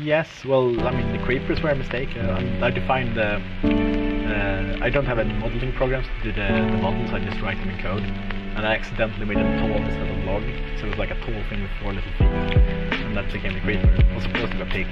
Yes, well, I mean, the creepers were a mistake. I defined the... I don't have any modeling programs to do the models, I just write them in code. And I accidentally made a tall instead of log, so it was like a tall thing with 4 little feet. And that became the creeper. It was supposed to be a pig.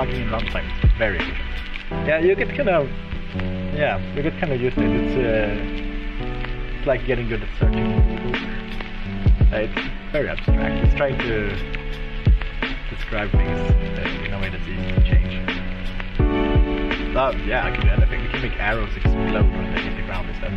logging in runtime. Very efficient. Yeah, you get kind of used to it. It's like getting good at searching. It's very abstract. It's trying to describe things in a way that's easy to change. Yeah, I can do anything. We can make arrows explode when they hit the ground instead.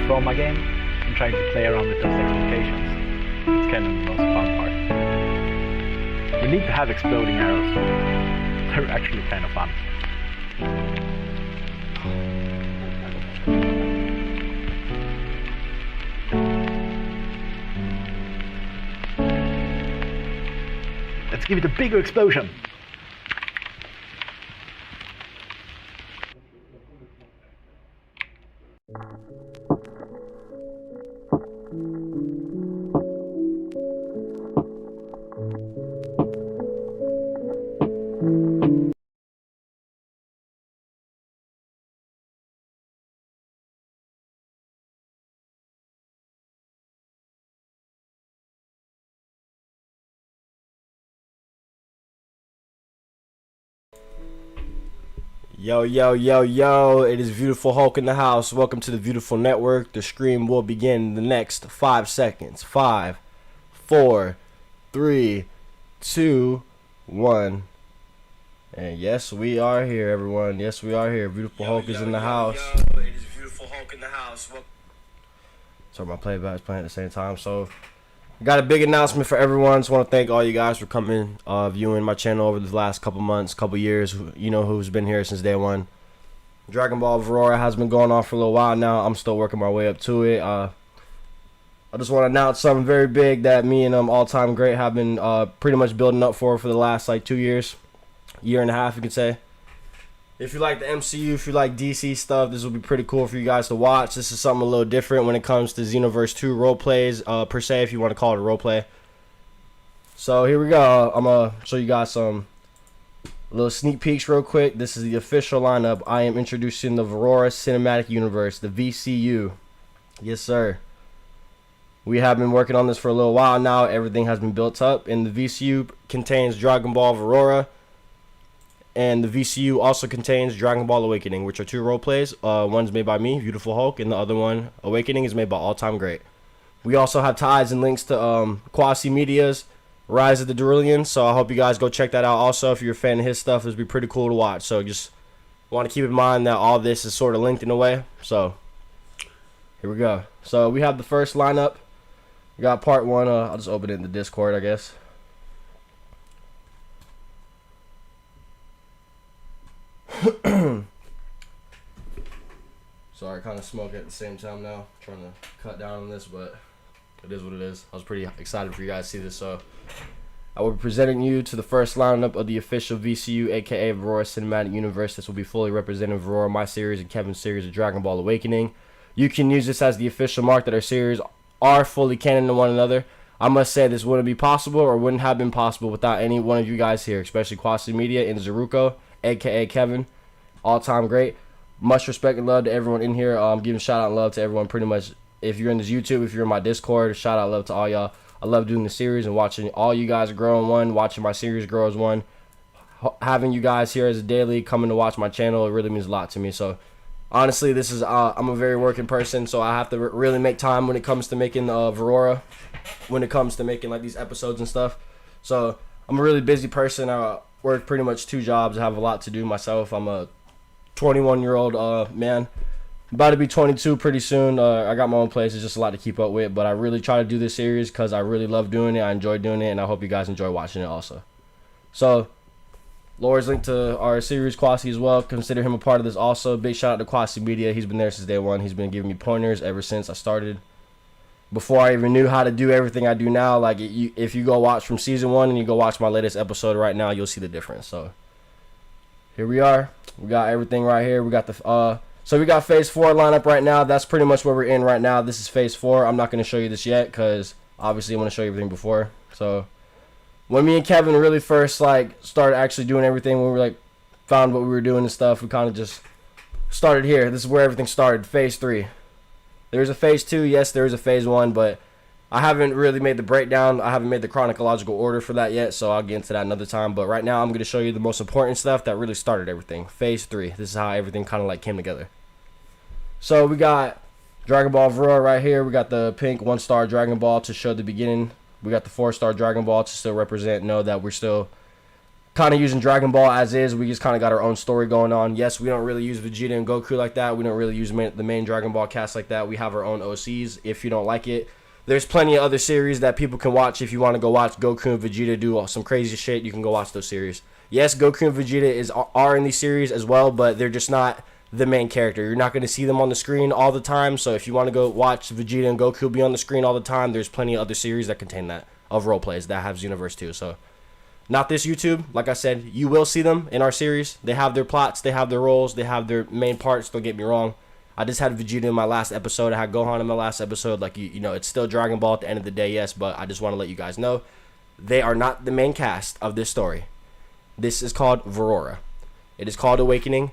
From my game and trying to play around with those expectations. It's kind of the most fun part. We need to have exploding arrows. They're actually kind of fun. Let's give it a bigger explosion. Yo, yo, yo, yo, it is Beautiful Hulk in the house. Welcome to the Beautiful Network. The stream will begin in the next 5 seconds. 5, 4, 3, 2, 1. And yes, we are here, everyone. Yes, we are here. Beautiful Hulk is in the house. Yo, it is Beautiful Hulk in the house. So my playback is playing at the same time. So got a big announcement for everyone. Just want to thank all you guys for coming, viewing my channel over the last couple months, couple years. You know who's been here since day one. Dragon Ball Virora has been going on for a little while now. I'm still working my way up to it. I just want to announce something very big that me and all-time great have been pretty much building up for the last like 2 years, year and a half, you could say. If you like the MCU, if you like DC stuff, this will be pretty cool for you guys to watch. This is something a little different when it comes to Xenoverse 2 role plays, per se, if you want to call it a role play. So here we go. I'm going to show you guys some little sneak peeks real quick. This is the official lineup. I am introducing the Virora Cinematic Universe, the VCU. Yes, sir. We have been working on this for a little while now. Everything has been built up, and the VCU contains Dragon Ball Virora. And the VCU also contains Dragon Ball Awakening, which are 2 role plays. One's made by me, Beautiful Hulk, and the other one, Awakening, is made by All Time Great. We also have ties and links to KWASI Media's Rise of the Derulian, so I hope you guys go check that out. Also, if you're a fan of his stuff, it'll be pretty cool to watch. So just want to keep in mind that all this is sort of linked in a way. So here we go. So we have the first lineup. We got part 1. I'll just open it in the Discord, I guess. Sorry, kind of smoking at the same time now. Trying to cut down on this, but it is what it is. I was pretty excited for you guys to see this. So I will be presenting you to the first lineup of the official VCU, aka Virora Cinematic Universe. This will be fully representing Virora, my series, and Kevin's series of Dragon Ball Awakening. You can use this as the official mark that our series are fully canon to one another. I must say this wouldn't be possible or wouldn't have been possible without any one of you guys here, especially KWASI Media and ZERUKO, aka Kevin. All-time great. Much respect and love to everyone in here. Giving shout out and love to everyone pretty much. If you're in this YouTube, if you're in my Discord, shout out love to all y'all. I love doing the series and watching all you guys grow in one, watching my series grow as one. Having you guys here as a daily, coming to watch my channel, it really means a lot to me. So honestly, this is I'm a very working person, so I have to really make time when it comes to making Virora, when it comes to making like these episodes and stuff. So I'm a really busy person. I work pretty much 2 jobs. I have a lot to do myself. I'm a 21-year-old man. About to be 22 pretty soon. I got my own place. It's just a lot to keep up with, but I really try to do this series because I really love doing it. I enjoy doing it, and I hope you guys enjoy watching it also. So, Laura's linked to our series KWASI as well. Consider him a part of this also. Big shout out to KWASI Media. He's been there since day one. He's been giving me pointers ever since I started. Before I even knew how to do everything I do now, like if you go watch from season 1 and you go watch my latest episode right now, you'll see the difference. So, here we are. We got everything right here. We got the So we got phase 4 lineup right now. That's pretty much where we're in right now. This is phase 4. I'm not going to show you this yet because obviously I want to show you everything before. So when me and Kevin really first started actually doing everything, when we found what we were doing and stuff, we kind of just started here. This is where everything started. Phase 3. There's a phase 2. Yes, there is a phase 1, but I haven't really made the breakdown. I haven't made the chronological order for that yet, so I'll get into that another time. But right now, I'm going to show you the most important stuff that really started everything. Phase 3. This is how everything kind of came together. So we got Dragon Ball Virora right here. We got the pink 1-star Dragon Ball to show the beginning. We got the 4-star Dragon Ball to still know that we're still kind of using Dragon Ball as is. We just kind of got our own story going on. Yes, we don't really use Vegeta and Goku like that. We don't really use the main Dragon Ball cast like that. We have our own OCs. If you don't like it, there's plenty of other series that people can watch. If you want to go watch Goku and Vegeta do some crazy shit, you can go watch those series. Yes, Goku and Vegeta are in these series as well, but they're just not the main character. You're not going to see them on the screen all the time, so if you want to go watch Vegeta and Goku be on the screen all the time, there's plenty of other series that contain that, of roleplays that have Xenoverse too. So, not this YouTube. Like I said, you will see them in our series. They have their plots, they have their roles, they have their main parts, don't get me wrong. I just had Vegeta in my last episode. I had Gohan in my last episode. You know, it's still Dragon Ball at the end of the day, yes, but I just want to let you guys know they are not the main cast of this story. This is called Virora. It is called Awakening.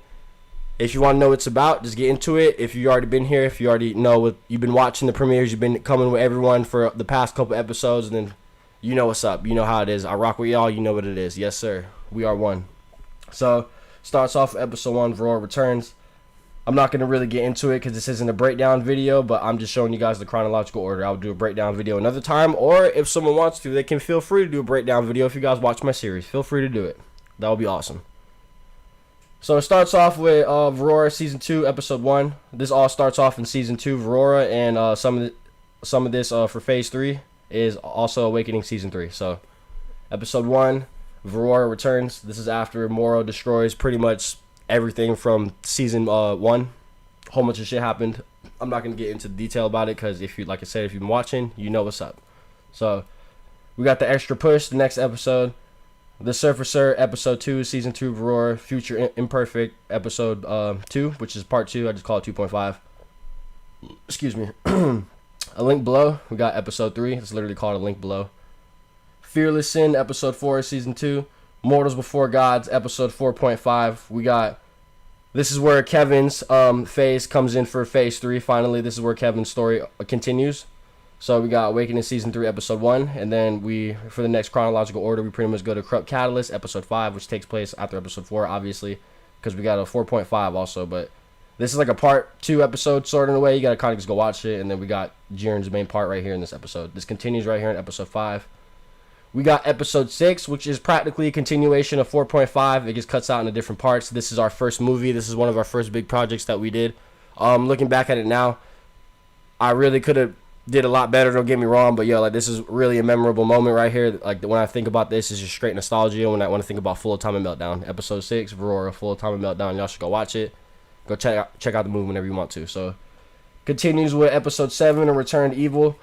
If you want to know what it's about, just get into it. If you've already been here, if you already know what you've been watching the premieres, you've been coming with everyone for the past couple episodes, and then you know what's up. You know how it is. I rock with y'all. You know what it is. Yes, sir. We are one. So, starts off with episode 1, Virora returns. I'm not going to really get into it because this isn't a breakdown video, but I'm just showing you guys the chronological order. I'll do a breakdown video another time, or if someone wants to, they can feel free to do a breakdown video. If you guys watch my series, feel free to do it. That would be awesome. So it starts off with Virora Season 2, Episode 1. This all starts off in Season 2, Virora, and some of this for Phase 3 is also Awakening Season 3. So, Episode 1, Virora returns. This is after Moro destroys pretty much everything from Season 1. A whole bunch of shit happened. I'm not going to get into detail about it because if you, like I said, if you've been watching, you know what's up. So, we got the extra push, the next episode. The Surfacer, Episode 2, Season 2, Virora, Future Imperfect, Episode 2, which is Part 2. I just call it 2.5. Excuse me. A link below, we got Episode 3. It's literally called a link below. Fearless Sin, Episode 4, Season 2. Mortals Before Gods, Episode 4.5. We got... This is where Kevin's phase comes in for Phase 3. Finally, this is where Kevin's story continues. So we got Awakening Season 3, Episode 1, and then for the next chronological order, we pretty much go to Corrupt Catalyst, Episode 5, which takes place after Episode 4, obviously, because we got a 4.5 also, but this is like a Part 2 episode, sort of in a way. You gotta kind of just go watch it, and then we got Jiren's main part right here in this episode. This continues right here in Episode 5. We got Episode 6, which is practically a continuation of 4.5. It just cuts out into different parts. This is our first movie. This is one of our first big projects that we did. Looking back at it now, I really could have did a lot better, don't get me wrong, but yo, this is really a memorable moment right here. When I think about this, it's just straight nostalgia. When I think about Full Atomic Meltdown, Episode 6, Virora, Full Atomic Meltdown, y'all should go watch it. Go check out the movie whenever you want to. So, continues with Episode 7, A Return to Evil.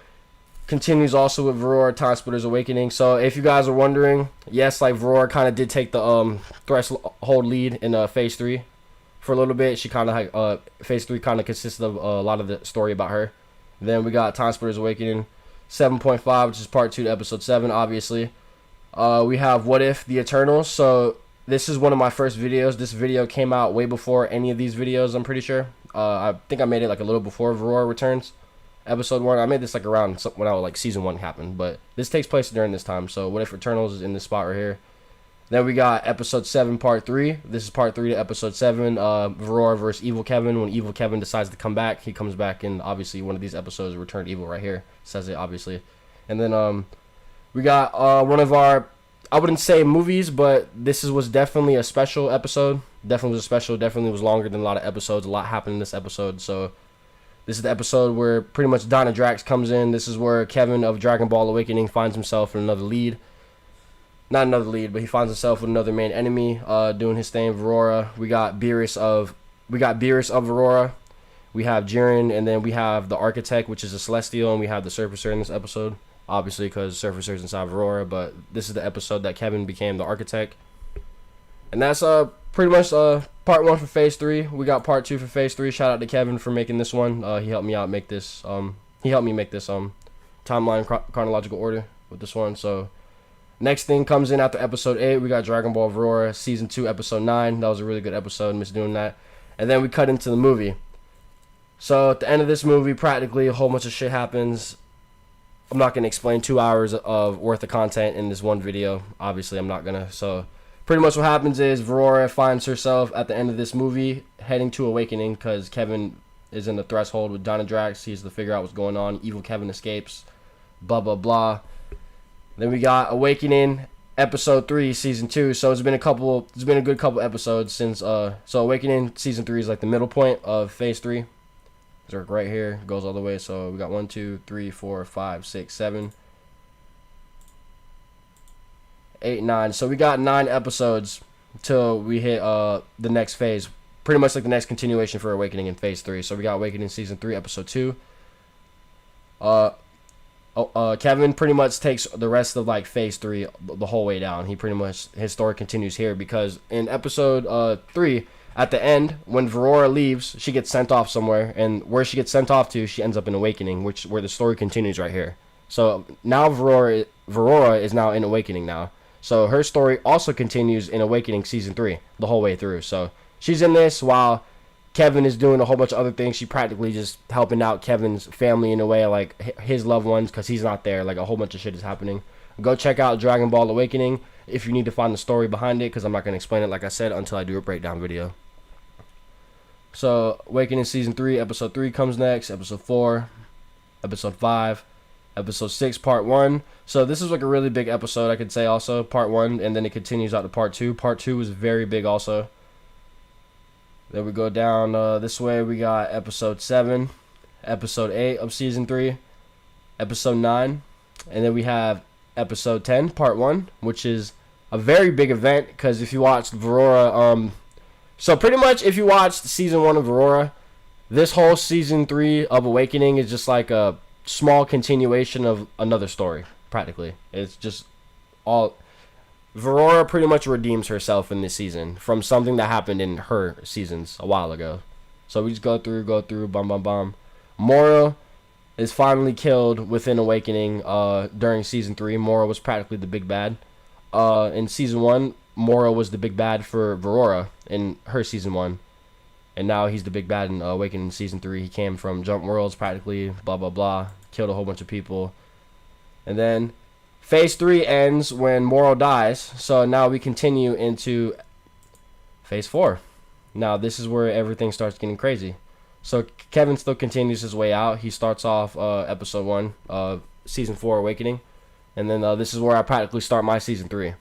continues also with Virora Time Splitter's Awakening. So if you guys are wondering, yes, like Virora kind of did take the threshold lead in phase 3 for a little bit. She kind of phase 3 kind of consisted of a lot of the story about her. Then we got Time Splitter's Awakening 7.5, which is part 2 to episode 7, obviously. We have What If the Eternals. So this is one of my first videos. This video came out way before any of these videos, I'm pretty sure. I think I made it like a little before Virora Returns episode 1. I made this like around when like season 1 happened, but this takes place during this time. So What If Eternals is in this spot right here. Then we got episode 7 part 3. This is part 3 to episode 7. Virora versus Evil Kevin. When Evil Kevin decides to come back, he comes back in obviously one of these episodes, Returned Evil right here. Says it obviously. And then we got one of our, I wouldn't say movies, but this was definitely a special episode. Definitely was a special. Definitely was longer than a lot of episodes. A lot happened in this episode. So this is the episode where pretty much Donna Drax comes in. This is where Kevin of Dragon Ball Awakening finds himself in another lead. Not another lead, but he finds himself with another main enemy doing his thing. Virora. We got Beerus of Virora. We have Jiren, and then we have the Architect, which is a Celestial, and we have the Surfacer in this episode. Obviously, because Surfacer's inside Virora, but this is the episode that Kevin became the Architect. And that's pretty much part 1 for phase 3. We got part 2 for phase 3. Shout out to Kevin for making this one. He helped me out make this. He helped me make this timeline chronological order with this one. So next thing comes in after episode 8. We got Dragon Ball Virora season 2 episode 9. That was a really good episode. Miss doing that. And then we cut into the movie. So at the end of this movie, practically a whole bunch of shit happens. I'm not going to explain 2 hours of worth of content in this one video. Obviously, I'm not going to. So pretty much what happens is Virora finds herself at the end of this movie heading to Awakening because Kevin is in the threshold with Donna Drax. He has to figure out what's going on. Evil Kevin escapes. Blah, blah, blah. Then we got Awakening episode 3 season 2. So it's been a good couple episodes since so Awakening season 3 is like the middle point of phase 3. Zerk right here goes all the way. So we got 1, 2, 3, 4, 5, 6, 7, 8, 9. So we got 9 episodes till we hit the next phase. Pretty much like the next continuation for Awakening in phase 3. So we got Awakening season 3 episode 2. Kevin pretty much takes the rest of like phase 3 the whole way down. He pretty much, his story continues here because in episode 3 at the end, when Virora leaves, she gets sent off somewhere, and where she gets sent off to, she ends up in Awakening, where the story continues right here. So now Virora is now in Awakening now. So her story also continues in Awakening season 3 the whole way through. So she's in this while Kevin is doing a whole bunch of other things. She practically just helping out Kevin's family in a way, like his loved ones, because he's not there. Like a whole bunch of shit is happening. Go check out Dragon Ball Awakening if you need to find the story behind it, because I'm not going to explain it, like I said, until I do a breakdown video. So Awakening season 3 episode 3 comes next. Episode 4, episode 5, episode 6 part 1. So this is like a really big episode, I could say, also part 1, and then it continues out to part 2. Part 2 is very big also. Then we go down this way. We got episode 7, episode 8 of season 3, episode 9, and then we have episode 10 part 1, which is a very big event because if you watched Virora, so pretty much if you watched season 1 of Virora, this whole season 3 of Awakening is just like a small continuation of another story, practically. It's just all... Virora pretty much redeems herself in this season from something that happened in her seasons a while ago. So we just go through, bum. Moro is finally killed within Awakening during season 3. Moro was practically the big bad. In season 1, Moro was the big bad for Virora in her season 1. And now he's the big bad in Awakening season 3. He came from Jump Worlds practically, blah, blah, blah. Killed a whole bunch of people. And then phase 3 ends when Moro dies. So now we continue into phase 4. Now this is where everything starts getting crazy. So Kevin still continues his way out. He starts off episode 1 of season 4 Awakening. And then this is where I practically start my season 3.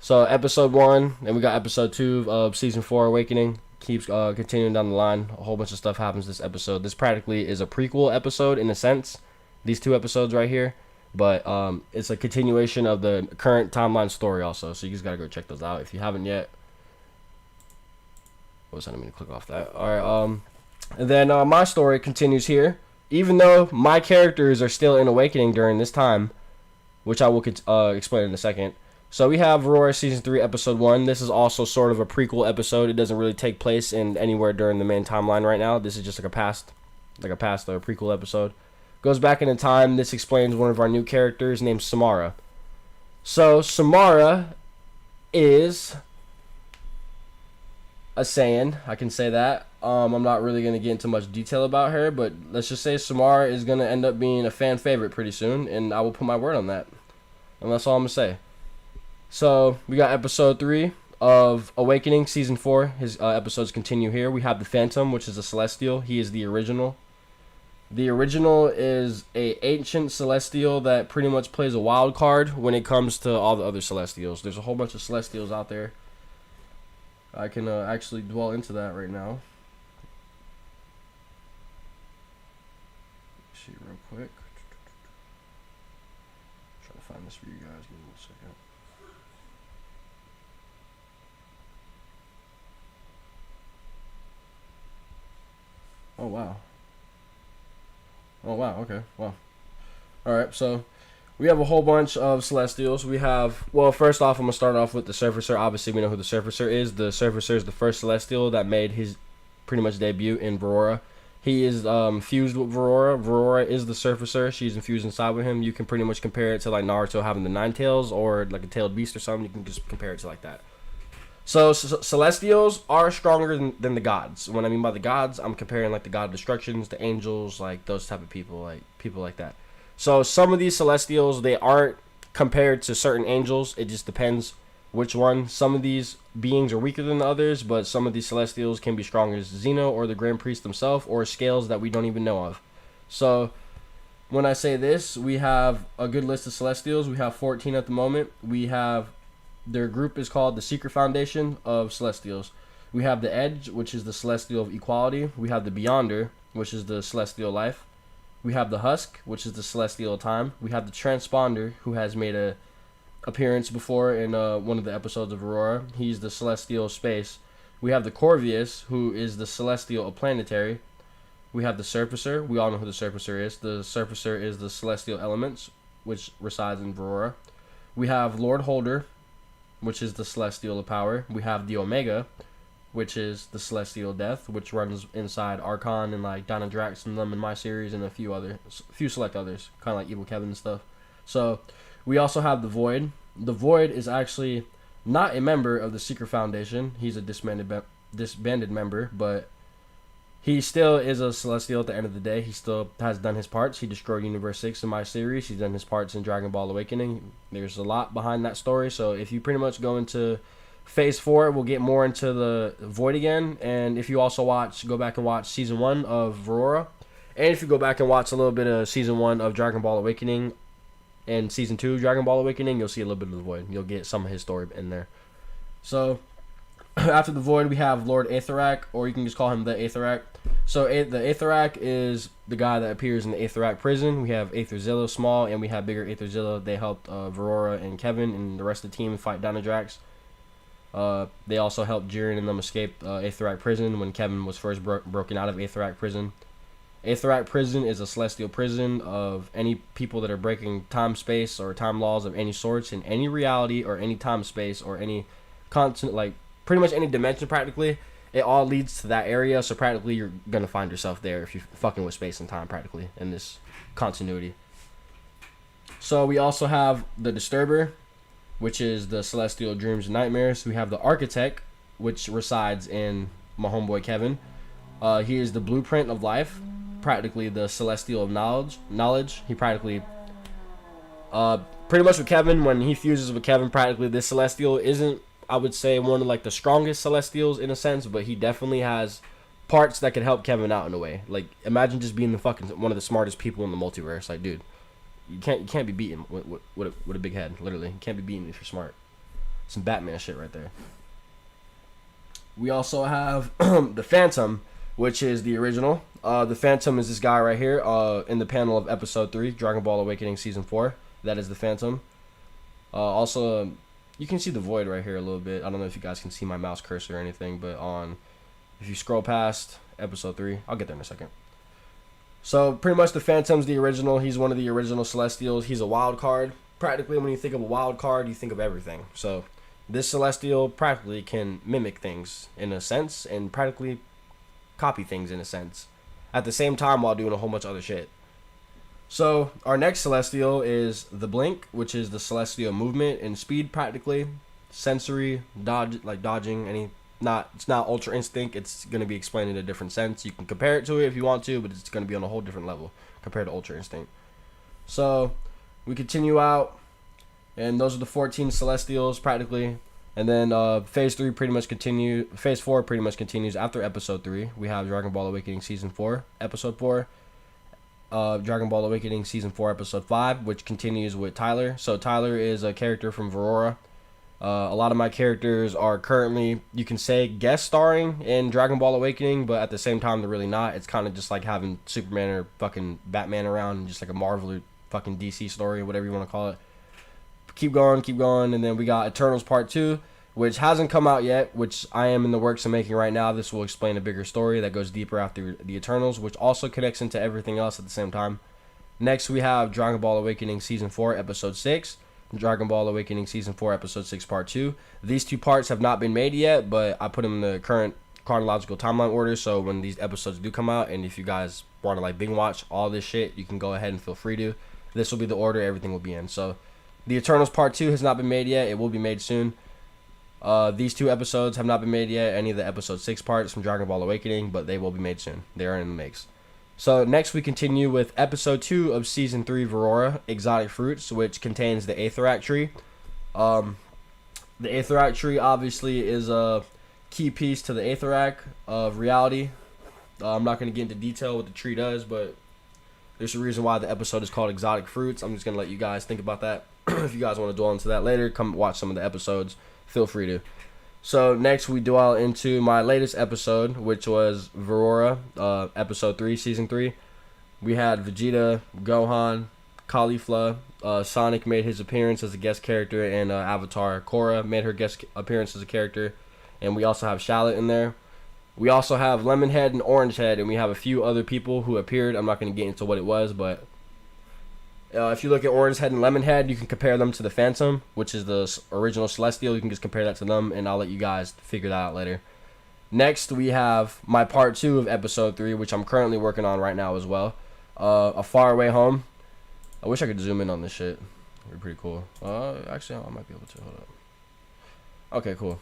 So episode 1, and we got episode 2 of season 4 Awakening. Keeps continuing down the line. A whole bunch of stuff happens this episode. This practically is a prequel episode in a sense. These 2 episodes right here. But it's a continuation of the current timeline story also. So you just got to go check those out if you haven't yet. What was that? I'm going to click off that. Alright, and then my story continues here. even though my characters are still in Awakening during this time, which I will explain in a second. So we have Virora Season 3, Episode 1. This is also sort of a prequel episode. It doesn't really take place in anywhere during the main timeline right now. This is just like a prequel episode. Goes back in time. This explains one of our new characters named Samara. So Samara is a Saiyan. I can say that. I'm not really going to get into much detail about her, but let's just say Samara is going to end up being a fan favorite pretty soon, and I will put my word on that. And that's all I'm going to say. So, we got episode 3 of Awakening, season 4. His episodes continue here. We have the Phantom, which is a Celestial. He is the original. The original is a ancient Celestial that pretty much plays a wild card when it comes to all the other Celestials. There's a whole bunch of Celestials out there. I can actually dwell into that right now. Let's see real quick. Try to find this for you guys. Give me 1 second. Oh wow. Oh wow, okay, wow. Alright, so we have a whole bunch of Celestials. We have, well, first off, I'm going to start off with the Surfacer. Obviously, we know who the Surfacer is. The Surfacer is the first Celestial that made his pretty much debut in Virora. He is fused with Virora. Virora is the Surfacer. She's infused inside with him. You can pretty much compare it to like Naruto having the 9 tails or like a tailed beast or something. You can just compare it to like that. So Celestials are stronger than the gods. When I mean by the gods, I'm comparing like the god of destructions, the angels, like those type of people like that. So some of these Celestials, they aren't compared to certain angels. It just depends which one. Some of these beings are weaker than the others, but some of these Celestials can be strong as Xeno or the Grand Priest himself or scales that we don't even know of. So when I say this, we have a good list of Celestials. We have 14 at the moment. We have, their group is called the Secret Foundation of Celestials. We have the Edge, which is the Celestial of Equality. We have the Beyonder, which is the Celestial Life. We have the Husk, which is the Celestial Time. We have the Transponder, who has made a appearance before in one of the episodes of Aurora. He's the Celestial Space. We have the Corvius, who is the Celestial Planetary. We have the Surfacer. We all know who the Surfacer is. The Surfacer is the Celestial Elements, which resides in Virora. We have Lord Holder, which is the Celestial of Power. We have the Omega, which is the Celestial Death, which runs inside Archon and like Dynadrax and them in my series and a few select others, kind of like Evil Kevin and stuff. So we also have the Void. The Void is actually not a member of the Secret Foundation. He's a disbanded member, but he still is a Celestial at the end of the day. He still has done his parts. He destroyed Universe 6 in my series. He's done his parts in Dragon Ball Awakening. There's a lot behind that story, so if you pretty much go into Phase 4, we'll get more into the Void again. And if you also go back and watch Season 1 of Virora, and if you go back and watch a little bit of Season 1 of Dragon Ball Awakening and Season 2 of Dragon Ball Awakening, you'll see a little bit of the Void. You'll get some of his story in there. So after the Void, we have Lord Aetherak, or you can just call him the Aetherak. So the Aetherak is the guy that appears in the Aetherak prison. We have Aetherzilla Small, and we have Bigger Aetherzilla. They helped Virora and Kevin and the rest of the team fight Dynadrax. They also helped Jiren and them escape Aetherak prison when Kevin was first broken out of Aetherak prison. Aetherak prison is a celestial prison of any people that are breaking time, space, or time laws of any sorts in any reality or any time, space, or any continent, like pretty much any dimension practically. It all leads to that area, so practically you're going to find yourself there if you're fucking with space and time practically in this continuity. So we also have the Disturber, which is the Celestial Dreams and Nightmares. We have the Architect, which resides in my homeboy Kevin. He is the blueprint of life, practically the Celestial of knowledge. He practically, pretty much with Kevin, when he fuses with Kevin, practically this Celestial isn't, I would say, one of like the strongest Celestials in a sense, but he definitely has parts that could help Kevin out in a way. Like, imagine just being the fucking one of the smartest people in the multiverse. Like, dude, you can't be beaten with a big head. Literally, you can't be beaten if you're smart. Some Batman shit right there. We also have the Phantom, which is the original. The Phantom is this guy right here in the panel of Episode 3, Dragon Ball Awakening Season 4. That is the Phantom. Also, you can see the Void right here a little bit. I don't know if you guys can see my mouse cursor or anything, but if you scroll past Episode 3, I'll get there in a second. So pretty much the Phantom's the original. He's one of the original Celestials. He's a wild card. Practically, when you think of a wild card, you think of everything. So this Celestial practically can mimic things in a sense and practically copy things in a sense at the same time while doing a whole bunch of other shit. So our next Celestial is the Blink, which is the Celestial movement and speed practically. Sensory, dodge, like dodging any... It's not Ultra Instinct. It's going to be explained in a different sense. You can compare it to it if you want to, but it's going to be on a whole different level compared to Ultra Instinct. So we continue out, and those are the 14 Celestials practically. And then Phase 4 pretty much continues after Episode 3. We have Dragon Ball Awakening Season 4, Episode 4. Dragon Ball Awakening Season 4, Episode 5, which continues with Tyler. So Tyler is a character from Virora. A lot of my characters are currently, you can say, guest starring in Dragon Ball Awakening, but at the same time, they're really not. It's kind of just like having Superman or fucking Batman around, just like a Marvel or fucking DC story, whatever you want to call it. Keep going, and then we got Eternals Part 2, which hasn't come out yet, which I am in the works of making right now. This will explain a bigger story that goes deeper after the Eternals, which also connects into everything else at the same time. Next, we have Dragon Ball Awakening Season 4, Episode 6. Dragon Ball Awakening Season 4, Episode 6, Part 2. These two parts have not been made yet, but I put them in the current chronological timeline order, so when these episodes do come out, and if you guys want to like binge watch all this shit, you can go ahead and feel free to. This will be the order everything will be in. So the Eternals Part 2 has not been made yet. It will be made soon. These two episodes have not been made yet, any of the Episode 6 parts from Dragon Ball Awakening, but they will be made soon. They are in the mix. So next we continue with Episode 2 of Season 3 Virora, Exotic Fruits, which contains the Aetherak Tree. The Aetherak Tree obviously is a key piece to the Aetherak of reality. I'm not going to get into detail what the tree does, but there's a reason why the episode is called Exotic Fruits. I'm just going to let you guys think about that. If you guys want to dwell into that later, come watch some of the episodes. Feel free to. So next we dwell into my latest episode, which was Virora, Episode 3, Season 3. We had Vegeta, Gohan, Caulifla, Sonic made his appearance as a guest character, and Avatar Korra made her guest appearance as a character. And we also have Shallot in there. We also have Lemonhead and Orangehead, and we have a few other people who appeared. I'm not going to get into what it was, but if you look at Orangehead and Lemonhead, you can compare them to the Phantom, which is the original Celestial. You can just compare that to them, and I'll let you guys figure that out later. Next, we have my Part 2 of Episode 3, which I'm currently working on right now as well. A Faraway Home. I wish I could zoom in on this shit. It'd be pretty cool. Actually, I might be able to. Hold up. Okay, cool.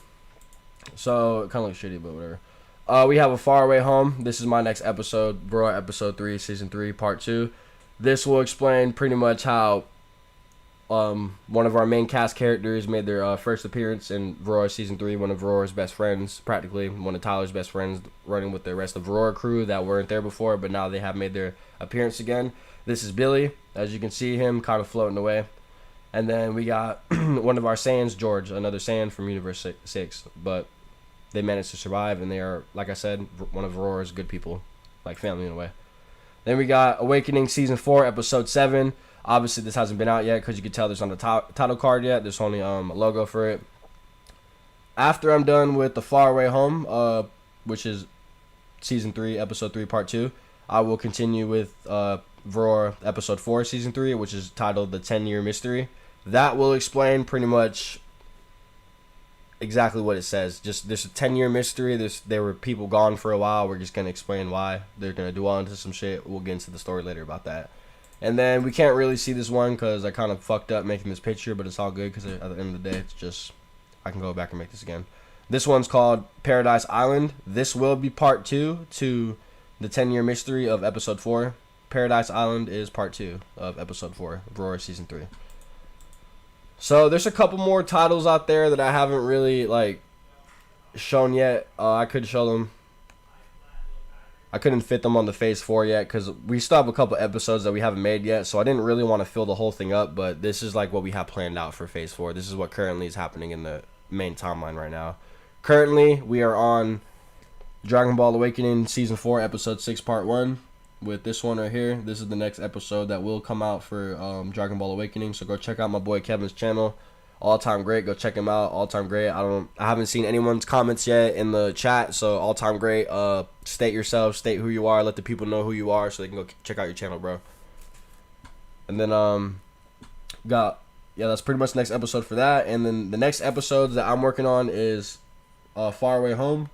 So, it kind of looks shitty, but whatever. We have A Faraway Home. This is my next episode, Virora Episode 3, Season 3, Part 2. This will explain pretty much how one of our main cast characters made their first appearance in Virora Season 3, one of Virora's best friends, practically one of Tyler's best friends, running with the rest of Virora crew that weren't there before, but now they have made their appearance again. This is Billy, as you can see him kind of floating away. And then we got one of our Saiyans, George, another Saiyan from Universe 6, but they managed to survive, and they are, like I said, one of Virora's good people, like family in a way. Then we got Awakening Season 4, Episode 7. Obviously, this hasn't been out yet because you can tell there's on the title card yet. There's only a logo for it. After I'm done with The Faraway Home, which is Season 3, Episode 3, Part 2, I will continue with Virora Episode 4, Season 3, which is titled The 10-Year Mystery. That will explain pretty much exactly what it says. Just there's a 10-year mystery. There were people gone for a while. We're just gonna explain why. They're gonna dwell into some shit. We'll get into the story later about that. And then we can't really see this one because I kind of fucked up making this picture, but it's all good because at the end of the day, it's just I can go back and make this again. This one's called Paradise Island. This will be Part 2 to the 10-year mystery of Episode 4. Paradise Island is Part 2 of Episode 4, Virora Season 3. So there's a couple more titles out there that I haven't really like shown yet. I could show them. I couldn't fit them on the Phase 4 yet because we still have a couple episodes that we haven't made yet. So I didn't really want to fill the whole thing up, but this is like what we have planned out for Phase 4. This is what currently is happening in the main timeline right now. Currently, we are on Dragon Ball Awakening Season 4, Episode 6, Part 1. With this one right here. This is the next episode that will come out for Dragon Ball Awakening, so go check out my boy Kevin's channel. All Time Great. Go check him out. All Time Great. I haven't seen anyone's comments yet in the chat. So All Time Great. State yourself. State who you are. Let the people know who you are so they can go check out your channel, bro. And then that's pretty much the next episode for that. And then the next episode that I'm working on is Far Away Home,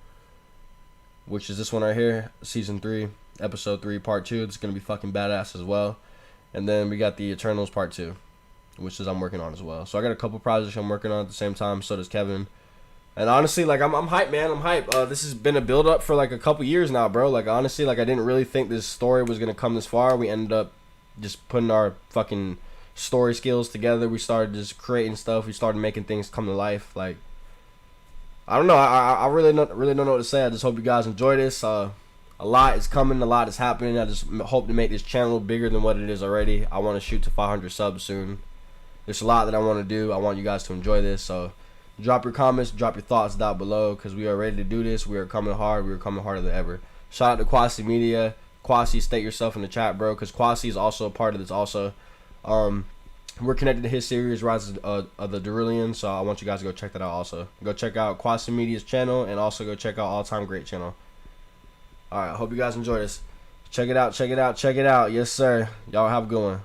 which is this one right here, season 3, episode 3, part 2. It's gonna be fucking badass as well. And then we got the Eternals part 2, which is I'm working on as well. So I got a couple projects I'm working on at the same time. So does Kevin. And honestly, like I'm hyped, man. I'm hyped. This has been a build up for like a couple years now, bro. Like honestly, like I didn't really think this story was gonna come this far. We ended up just putting our fucking story skills together. We started just creating stuff. We started making things come to life. Like I don't know. I really don't know what to say. I just hope you guys enjoy this. A lot is coming. A lot is happening. I just hope to make this channel bigger than what it is already. I want to shoot to 500 subs soon. There's a lot that I want to do. I want you guys to enjoy this. So drop your comments, drop your thoughts down below, because we are ready to do this. We are coming hard. We are coming harder than ever. Shout out to KWASI Media. KWASI, state yourself in the chat, bro, because KWASI is also a part of this also. We're connected to his series, Rise of the Derulian, so I want you guys to go check that out also. Go check out KWASI Media's channel, and also go check out All Time Great channel. Alright, I hope you guys enjoy this. Check it out, check it out, check it out. Yes, sir. Y'all have a good one.